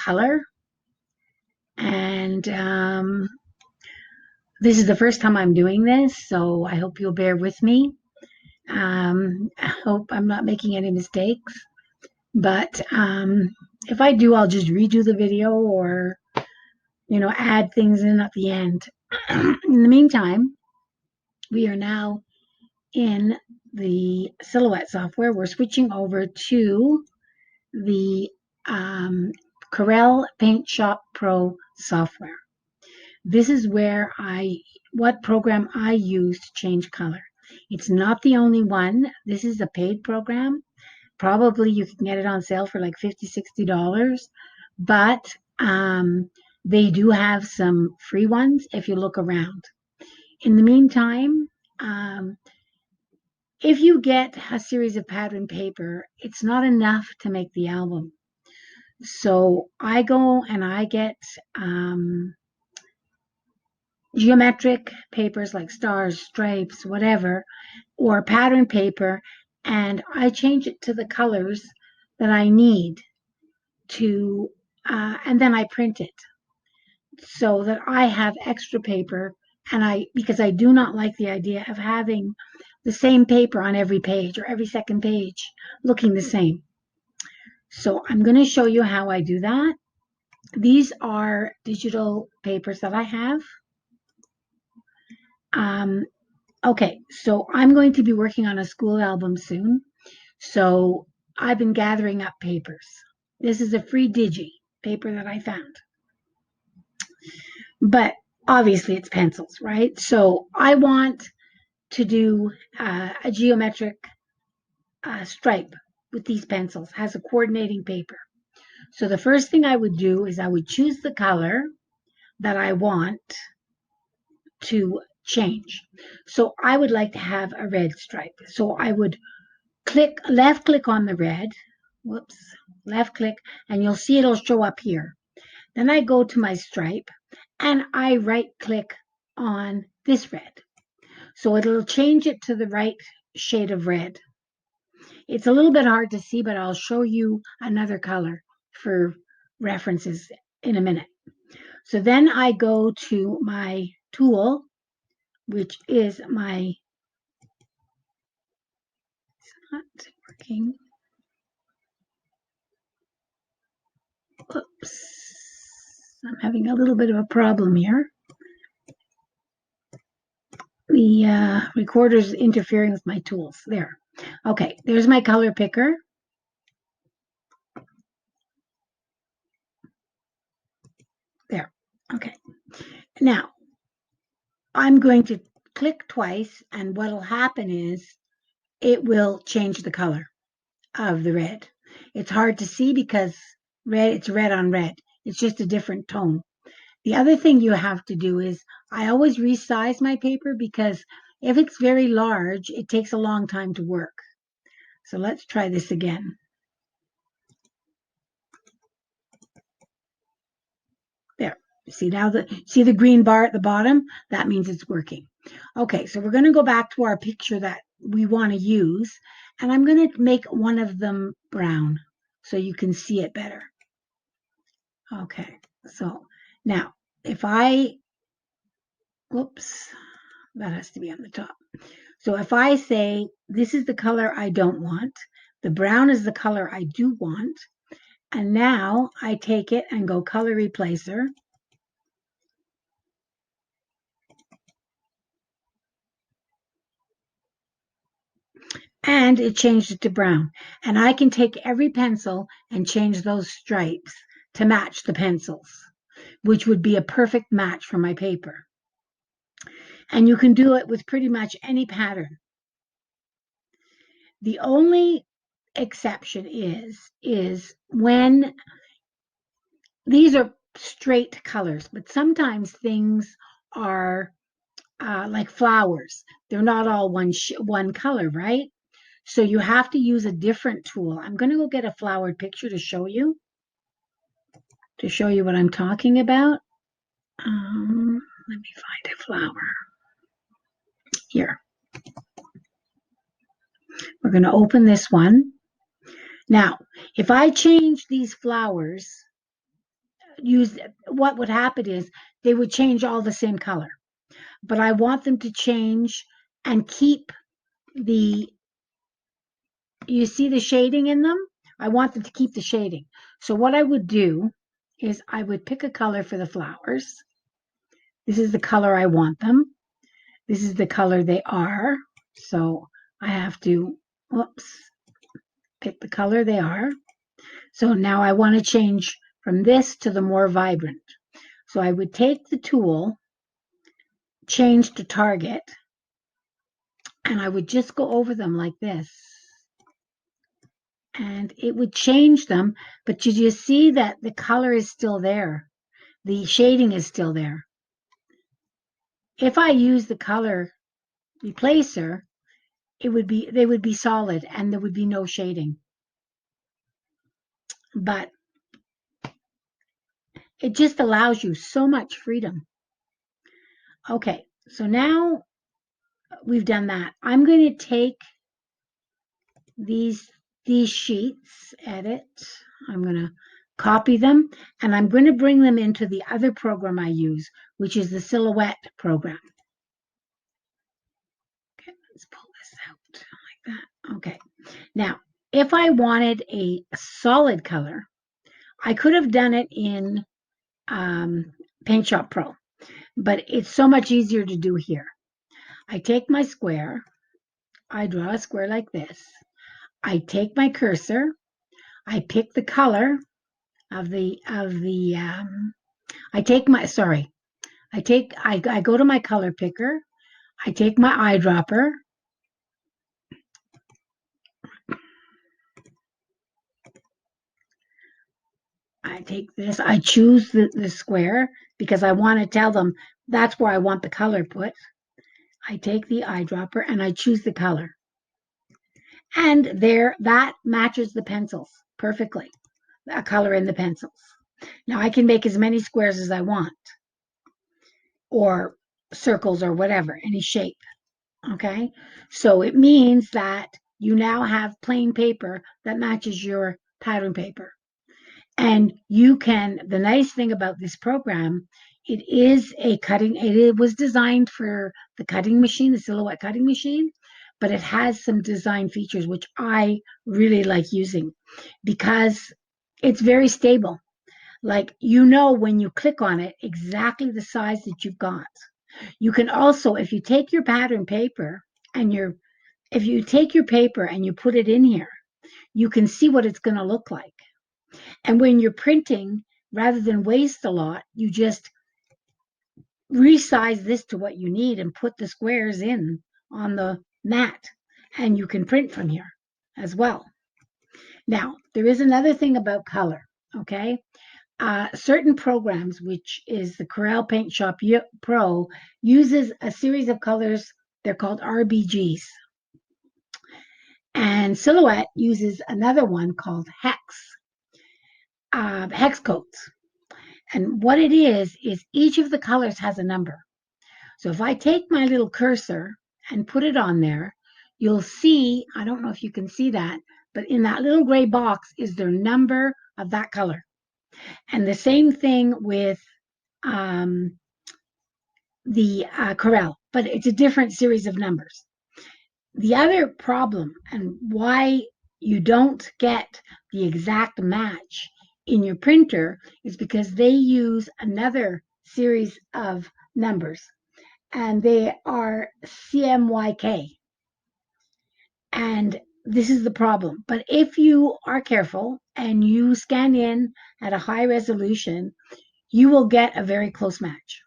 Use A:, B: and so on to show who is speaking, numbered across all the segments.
A: color. And this is the first time I'm doing this, so I hope you'll bear with me. I hope I'm not making any mistakes. But if I do, I'll just redo the video or, add things in at the end. In the meantime, we are now in the Silhouette software. We're switching over to the Corel PaintShop Pro software. This is what program I use to change color. It's not the only one. This is a paid program. Probably you can get it on sale for like $50, $60, but they do have some free ones if you look around. In the meantime, if you get a series of pattern paper, it's not enough to make the album. So I go and I get geometric papers like stars, stripes, whatever, or pattern paper, and I change it to the colors that I need to, and then I print it so that I have extra paper. And because I do not like the idea of having the same paper on every page or every second page looking the same. So I'm going to show you how I do that. These are digital papers that I have. Okay, so I'm going to be working on a school album soon. So I've been gathering up papers. This is a free digi paper that I found. But obviously it's pencils, right? So I want to do a geometric stripe with these pencils. It has a coordinating paper. So the first thing I would do is I would choose the color that I want to change. So I would like to have a red stripe. So I would left click on the red, left click, and you'll see it'll show up here. Then I go to my stripe and I right click on this red. So it'll change it to the right shade of red. It's a little bit hard to see, but I'll show you another color for references in a minute. So then I go to my tool, which is it's not working. Oops, I'm having a little bit of a problem here. The recorder's interfering with my tools. There. Okay, there's my color picker. There. Okay. Now, I'm going to click twice, and what will happen is it will change the color of the red. It's hard to see because it's red on red. It's just a different tone. The other thing you have to do is I always resize my paper because if it's very large, it takes a long time to work. So let's try this again. There. See the green bar at the bottom? That means it's working. Okay, so we're going to go back to our picture that we want to use, and I'm going to make one of them brown so you can see it better. Okay, so now if whoops, that has to be on the top. So if I say this is the color I don't want, the brown is the color I do want, and now I take it and go color replacer. And it changed it to brown. And I can take every pencil and change those stripes to match the pencils, which would be a perfect match for my paper. And you can do it with pretty much any pattern. The only exception is when these are straight colors, but sometimes things are like flowers. They're not all one color, right? So you have to use a different tool. I'm going to go get a flowered picture to show you what I'm talking about. Let me find a flower. Here. We're going to open this one. Now, if I change these flowers use, what would happen is they would change all the same color. But I want them to change and keep the, you see the shading in them? I want them to keep the shading. So what I would do is I would pick a color for the flowers. This is the color I want them. This is the color they are. So I have to, whoops, pick the color they are. So now I want to change from this to the more vibrant. So I would take the tool, change to target, and I would just go over them like this. And it would change them, but you see that the color is still there. The shading is still there. If I use the color replacer, they would be solid and there would be no shading. But it just allows you so much freedom. Okay, so now we've done that. I'm going to take these sheets, edit. I'm going to copy them, and I'm going to bring them into the other program I use, which is the Silhouette program. Okay, let's pull this out like that. Okay, now if I wanted a solid color, I could have done it in PaintShop Pro, but it's so much easier to do here. I take my square, I draw a square like this. I take my cursor, I pick the color of the I go to my color picker, I take my eyedropper, I take this, I choose the square because I want to tell them that's where I want the color put. I take the eyedropper and I choose the color. And there, that matches the pencils perfectly, a color in the pencils. Now I can make as many squares as I want, or circles or whatever, any shape. Okay, so it means that you now have plain paper that matches your pattern paper. And you can, the nice thing about this program, it was designed for the cutting machine, the Silhouette cutting machine, but it has some design features which I really like using because it's very stable. Like, you know, when you click on it, exactly the size that you've got. You can also, if you take your pattern paper and if you take your paper and you put it in here, you can see what it's going to look like. And when you're printing, rather than waste a lot, you just resize this to what you need and put the squares in on the mat, and you can print from here as well. Now, there is another thing about color, okay? Certain programs, which is the Corel PaintShop Pro, uses a series of colors. They're called RBGs. And Silhouette uses another one called hex codes. And what it is each of the colors has a number. So if I take my little cursor and put it on there, you'll see, I don't know if you can see that, but in that little gray box is their number of that color. And the same thing with the Corel, but it's a different series of numbers. The other problem and why you don't get the exact match in your printer is because they use another series of numbers, and they are CMYK. And this is the problem. But if you are careful and you scan in at a high resolution, you will get a very close match.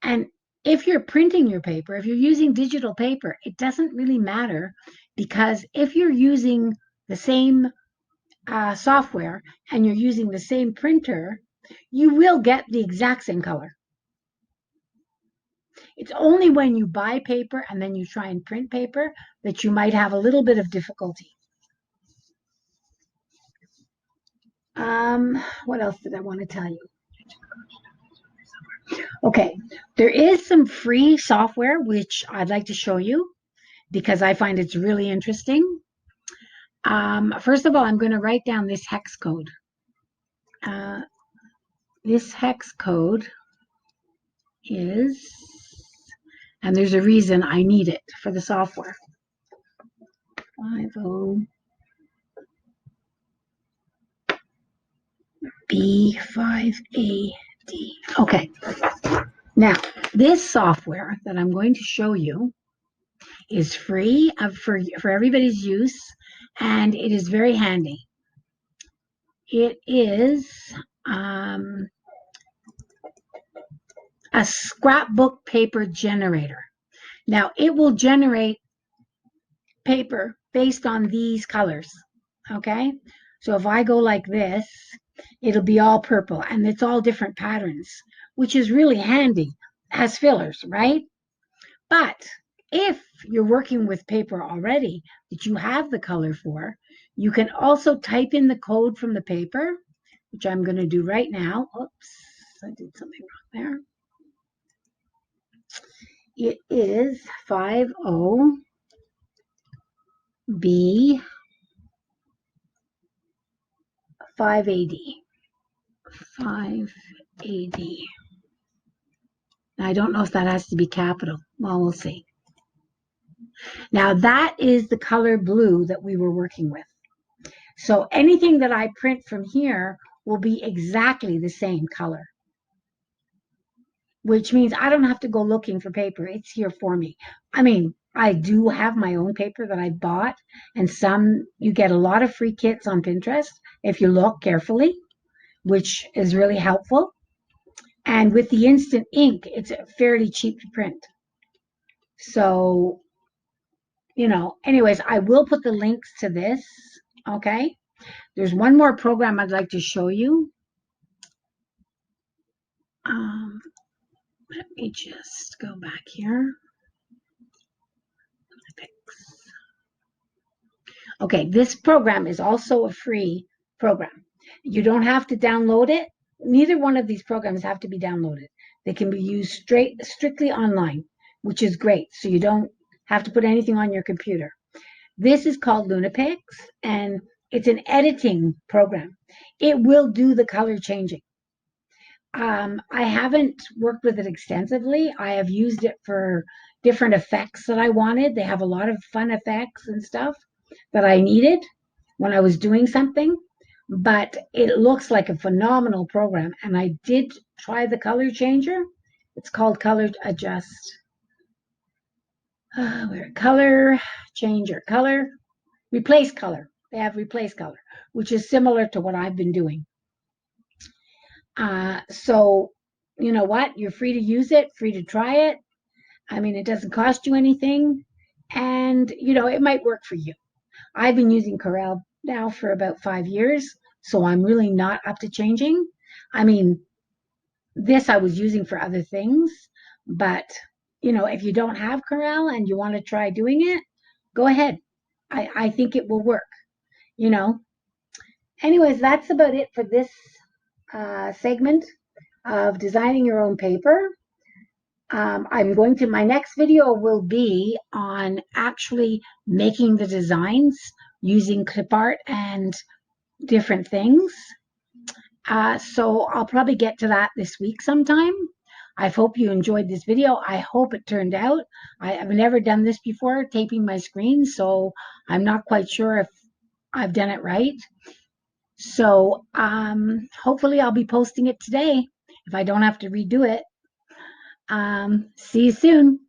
A: And if you're printing your paper, if you're using digital paper, it doesn't really matter, because if you're using the same software and you're using the same printer, you will get the exact same color. It's only when you buy paper and then you try and print paper that you might have a little bit of difficulty. What else did I want to tell you? Okay, there is some free software which I'd like to show you because I find it's really interesting. First of all, I'm going to write down this hex code. this hex code is, and there's a reason I need it for the software. 50B5AD. Okay. Now, this software that I'm going to show you is free for everybody's use, and it is very handy. It is a scrapbook paper generator. Now, it will generate paper based on these colors, okay? So if I go like this, it'll be all purple, and it's all different patterns, which is really handy as fillers, right? But if you're working with paper already that you have the color for, you can also type in the code from the paper, which I'm going to do right now. Oops, I did something wrong there. It is 50B 5AD. 5AD. I don't know if that has to be capital. Well, we'll see. Now that is the color blue that we were working with. So anything that I print from here will be exactly the same color, which means I don't have to go looking for paper. It's here for me. I mean, I do have my own paper that I bought, and you get a lot of free kits on Pinterest if you look carefully, which is really helpful. And with the instant ink, it's fairly cheap to print. So, anyways, I will put the links to this, okay? There's one more program I'd like to show you. Let me just go back here. Okay, this program is also a free program. You don't have to download it. Neither one of these programs have to be downloaded. They can be used strictly online, which is great. So you don't have to put anything on your computer. This is called Lunapix, and it's an editing program. It will do the color changing. I haven't worked with it extensively. I have used it for different effects that I wanted. They have a lot of fun effects and stuff that I needed when I was doing something, but it looks like a phenomenal program. And I did try the color changer. It's called Color Adjust. Color changer, color, replace color. They have replace color, which is similar to what I've been doing. So you know what? You're free to use it, free to try it. I mean, it doesn't cost you anything, and it might work for you. I've been using Corel now for about 5 years, so I'm really not up to changing. I mean, this I was using for other things, but if you don't have Corel and you want to try doing it, go ahead. I think it will work. Anyways, that's about it for this segment of designing your own paper. My next video will be on actually making the designs using clip art and different things. So I'll probably get to that this week sometime. I hope you enjoyed this video. I hope it turned out. I've never done this before, taping my screen, so I'm not quite sure if I've done it right. So hopefully I'll be posting it today if I don't have to redo it. See you soon.